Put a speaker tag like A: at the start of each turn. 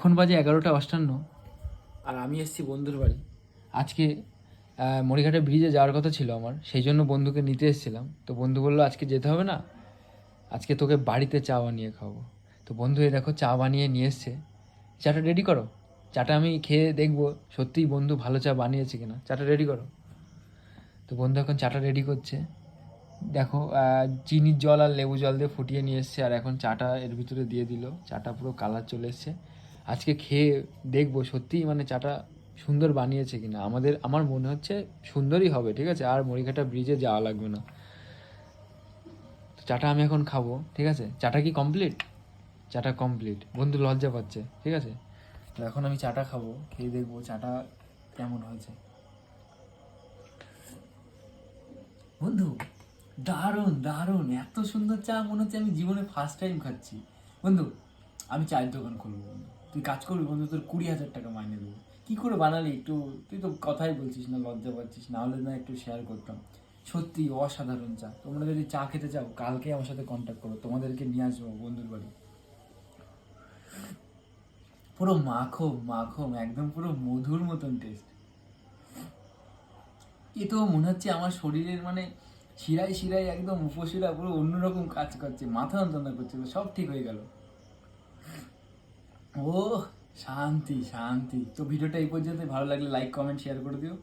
A: এখন বাজে 11:58 আর আমি এসেছি বন্ধুর বাড়ি। আজকে মরিঘাটে ব্রিজে যাওয়ার কথা ছিল আমার, সেই জন্য বন্ধুকে নিতে এসেছিলাম। তো বন্ধু বললো আজকে যেতে হবে না, আজকে তোকে বাড়িতে চা বানিয়ে খাবো। তো বন্ধু এই দেখো চা বানিয়ে নিয়ে এসছে, চাটা রেডি করো। চাটা আমি খেয়ে দেখবো সত্যিই বন্ধু ভালো চা বানিয়েছে কিনা। চাটা রেডি করো। তো বন্ধু এখন চাটা রেডি করছে। দেখো চিনির জল আর লেবু জল দিয়ে ফুটিয়ে নিয়ে এসছে, আর এখন চাটা এর ভিতরে দিয়ে দিল। চাটা পুরো কালার চলে এসছে। আজকে খেয়ে দেখবো সত্যিই মানে চাটা সুন্দর বানিয়েছে কিনা। আমার মনে হচ্ছে সুন্দরই হবে, ঠিক আছে, আর মরিঘাটা ব্রিজে যাওয়া লাগবে না। তো চাটা আমি এখন খাবো, ঠিক আছে। চাটা কি কমপ্লিট? চাটা কমপ্লিট। বন্ধু লজ্জা পাচ্ছে, ঠিক আছে। তো এখন আমি চাটা খাবো, খেয়ে দেখবো চাটা কেমন হয়েছে। বন্ধু দারুণ দারুণ, এত সুন্দর চা মনে হচ্ছে আমি জীবনে ফার্স্ট টাইম খাচ্ছি। বন্ধু আমি চায়ের দোকান খুলবো বন্ধু, তুই কাজ করবি বন্ধু, তোর 20,000 টাকা মাইনে দেবো। কি করে বানালি একটু, তুই তো কথাই বলছিস না, লজ্জা পাচ্ছিস, না হলে না একটু শেয়ার করতাম। সত্যি অসাধারণ চা। তোমরা যদি চা খেতে চাও কালকে আমার সাথে কন্ট্যাক্ট করো, তোমাদেরকে নিয়ে আসবো বন্ধুর বাড়ি। পুরো মাখো মাখো, একদম পুরো মধুর মতন টেস্ট। এ তো মনে হচ্ছে আমার শরীরের মানে শিরায় শিরায় একদম উপশিরা পুরো অন্যরকম কাজ করছে, মাথা যন্ত্রণা করছিল, সব ঠিক হয়ে গেল। ও শান্তি শান্তি। তো ভিডিওটা এই পর্যন্ত, ভালো লাগলে লাইক কমেন্ট শেয়ার করে দিও।